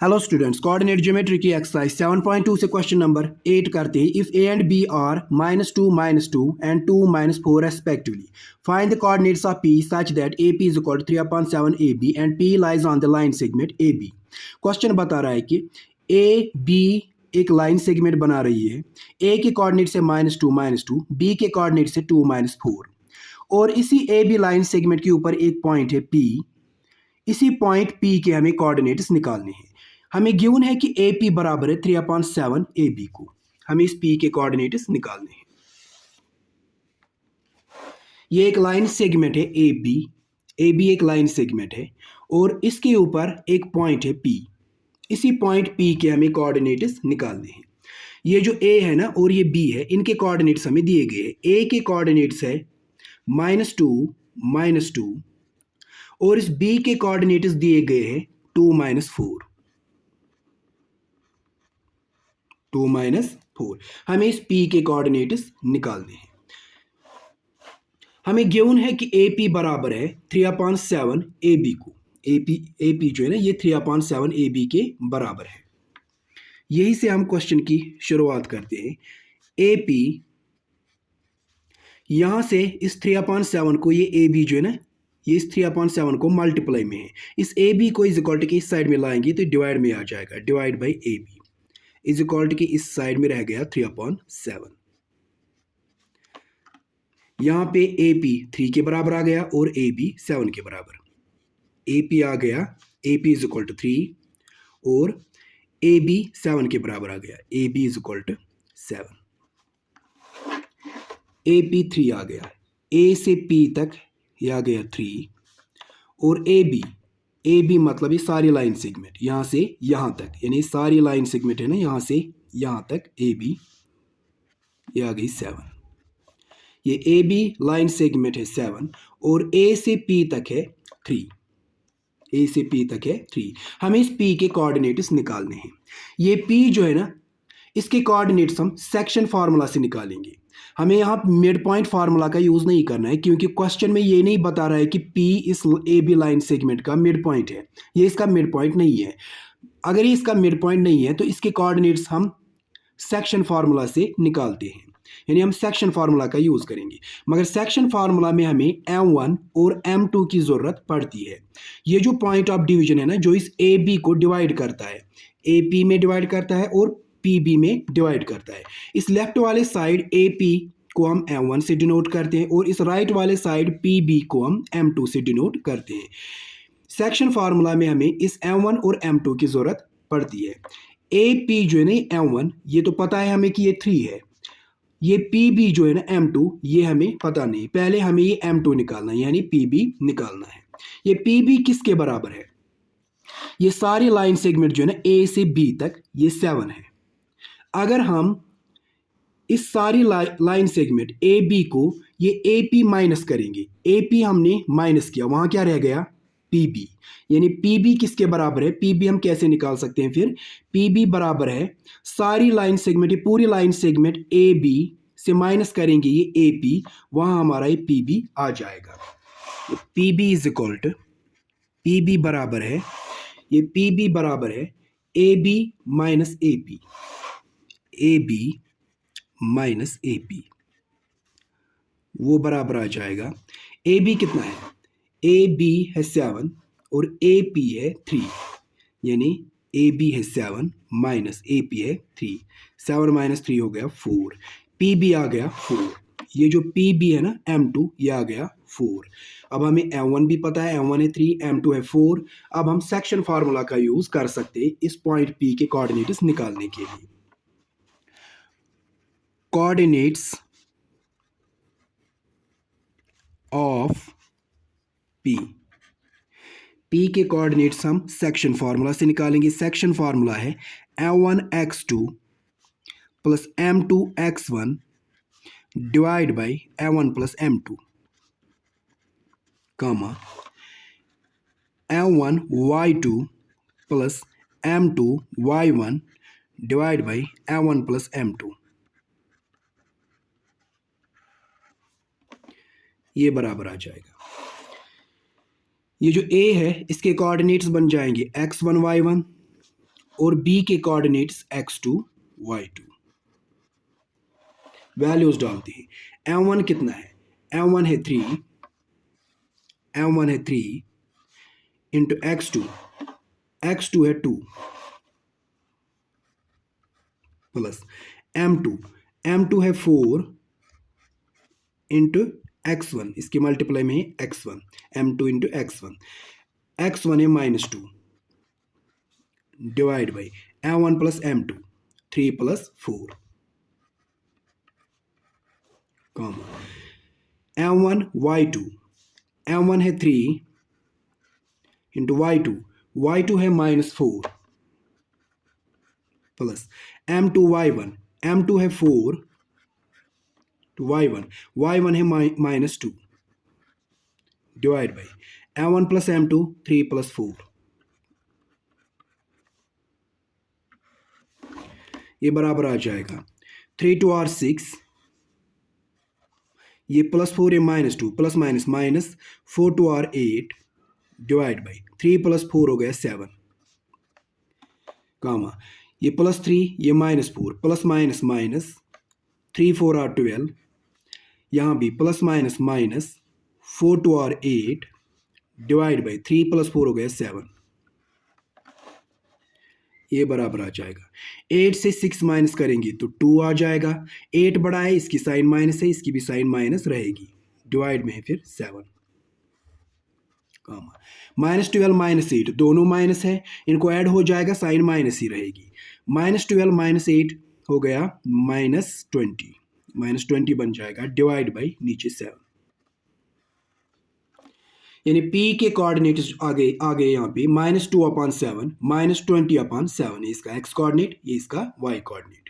Hello students, coordinate geometry की exercise 7.2 से question number 8 करते हैं। If a and b are -2 and 2 -4 respectively, find the coordinates of p such that a p is equal to 3/7 a b and p lies on the line segment a b. Question बता रहा है कि a b एक line segment बना रही है। ए के coordinate से -2, बी के कोऑर्डिनेट से 2 -4, और इसी ए बी लाइन सेगमेंट के ऊपर एक पॉइंट है पी। इसी पॉइंट पी के हमें कोऑर्डिनेट्स निकालने हैं। हमें गिवन है कि ए पी बराबर है 3/7 ए बी को। हमें इस पी के कोऑर्डिनेट्स निकालने हैं। ये एक लाइन सेगमेंट है ए बी एक लाइन सेगमेंट है और इसके ऊपर एक पॉइंट है पी। इसी पॉइंट पी के हमें कोऑर्डिनेट्स निकालने हैं। ये जो ए है ना और ये बी है, इनके कोऑर्डिनेट्स हमें दिए गए हैं। ए के कोऑर्डिनेट्स है -2 और इस बी के कोऑर्डिनेट्स दिए गए हैं 2 -4। हमें इस पी के कोऑर्डिनेट्स निकालने हैं। हमें गिवन है कि ए पी बराबर है 3/7 ए बी को। ए पी जो है ना, ये 3/7 ए बी के बराबर है। यही से हम क्वेश्चन की शुरुआत करते हैं। ए पी, यहां से इस 3/7 को, ये ए बी जो है ना, ये इस 3/7 को मल्टीप्लाई में है। इस ए बी को इज इक्वल टू के इस साइड में लाएंगे तो डिवाइड में आ जाएगा। Divide by a b is equal to के इस साइड में रह गया 3/7। यहां पे ए पी 3 के बराबर आ गया और ए बी 7 के बराबर। ए पी आ गया, a p is equal to 3 और ए बी 7 के बराबर आ गया। A b is equal to 7। A p 3 आ गया, ए से पी तक ये आ गया 3 और ए बी मतलब ये सारी लाइन सेगमेंट यहाँ से यहाँ तक, यानी सारी लाइन सेगमेंट है ना, यहाँ से यहाँ तक ए बी, ये आ गई 7। ये ए बी लाइन सेगमेंट है 7 और ए से पी तक है 3। ए से पी तक है 3। हमें इस पी के कोऑर्डिनेट्स निकालने हैं। ये पी जो है ना, इसके कोऑर्डिनेट्स हम सेक्शन फार्मूला से निकालेंगे। हमें यहाँ मिड पॉइंट फार्मूला का यूज नहीं करना है, क्योंकि क्वेश्चन में ये नहीं बता रहा है कि पी इस ए बी लाइन सेगमेंट का मिड पॉइंट है। ये इसका मिड पॉइंट नहीं है। अगर ये इसका मिड पॉइंट नहीं है तो इसके कोऑर्डिनेट्स हम सेक्शन फार्मूला से निकालते हैं, यानी हम सेक्शन फार्मूला का यूज करेंगे। मगर सेक्शन फार्मूला में हमें M1 और M2 की जरूरत पड़ती है। ये जो पॉइंट ऑफ डिवीजन है ना, जो इस ए बी को डिवाइड करता है, ए पी में डिवाइड करता है और पी बी में डिवाइड करता है। इस लेफ्ट वाले साइड ए पी को हम M1 से डिनोट करते हैं और इस राइट वाले साइड पी बी को हम M2 से डिनोट करते हैं। सेक्शन फार्मूला में हमें इस M1 और M2 की जरूरत पड़ती है। ए पी जो है ना M1, ये तो पता है हमें कि ये 3 है। ये पी बी जो है ना M2, ये हमें पता नहीं। पहले हमें ये M2 निकालना है, यानी पी बी निकालना है। ये पी बी किसके बराबर है? ये सारी लाइन सेगमेंट जो है ना ए से बी तक, ये 7 है। अगर हम इस सारी लाइन सेगमेंट ए बी को ये ए पी माइनस करेंगे, ए पी हमने माइनस किया, वहां क्या रह गया? P b. यानी पी बी किसके बराबर है? पी बी हम कैसे निकाल सकते हैं फिर? पी बी बराबर है सारी लाइन सेगमेंट, ये पूरी लाइन सेगमेंट ए बी से माइनस करेंगे ये ए पी, वहां हमारा ये पी बी आ जाएगा। P b is equal to, p b बराबर है, ये पी बी बराबर है a b minus a p, a b minus a p, वो बराबर आ जाएगा। ए बी कितना है? ए बी है 7 और ए पी है 3, यानी ए बी है 7 माइनस ए पी है 3। 7 माइनस 3 हो गया 4। पी बी आ गया 4। ये जो पी बी है ना M2, ये आ गया 4। अब हमें M1 भी पता है, M1 है 3, M2 है 4। अब हम सेक्शन फार्मूला का यूज कर सकते हैं इस पॉइंट पी के कोऑर्डिनेट्स निकालने के लिए। कोऑर्डिनेट्स ऑफ पी, पी के कोऑर्डिनेट्स हम सेक्शन फार्मूला से निकालेंगे। सेक्शन फार्मूला है M1x2 plus M2x1 divide by M1 plus M2, कामा M1y2 plus M2y1 divide by M1 plus M2। ये बराबर आ जाएगा। ये जो a है, इसके कोऑर्डिनेट्स बन जाएंगे x1 y1 और बी के कोऑर्डिनेट्स x2 y2। वैल्यूज डालते हैं। m1 कितना है? m1 है 3, m1 है 3 इंटू x2 है 2 प्लस m2 है 4 इंटू x1, इसके मल्टीप्लाई में x1, m2 इंटू x1 है -2 divide by m1 plus m2 3 plus 4 comma m1 है 3 इंटू y2 है -4 प्लस m2 है 4 to y1 है -2 divide by m1 plus m2 3 plus 4। ये बराबर आ जाएगा 3 2 r 6, ये +4 है -2 plus minus 4 2 r 8 divide by 3 plus 4 हो गया 7 कामा ये +3 ये -4 प्लस माइनस 3 4 r 12, यहाँ भी plus minus 4 2 r 8 divide by 3 plus 4 हो गया 7। ये बराबर आ जाएगा 8 से 6 माइनस करेंगे तो 2 आ जाएगा। 8 बड़ा है, इसकी साइन माइनस है, इसकी भी साइन माइनस रहेगी, डिवाइड में है फिर 7 कामा -12 -8 दोनों माइनस है, इनको ऐड हो जाएगा, साइन माइनस ही रहेगी। -12 -8 हो गया -20 बन जाएगा डिवाइड बाई नीचे 7, यानी P के कोऑर्डिनेट्स आ गए यहाँ पे -2/7 -20/7 ये इसका x कोऑर्डिनेट, ये इसका y कोऑर्डिनेट।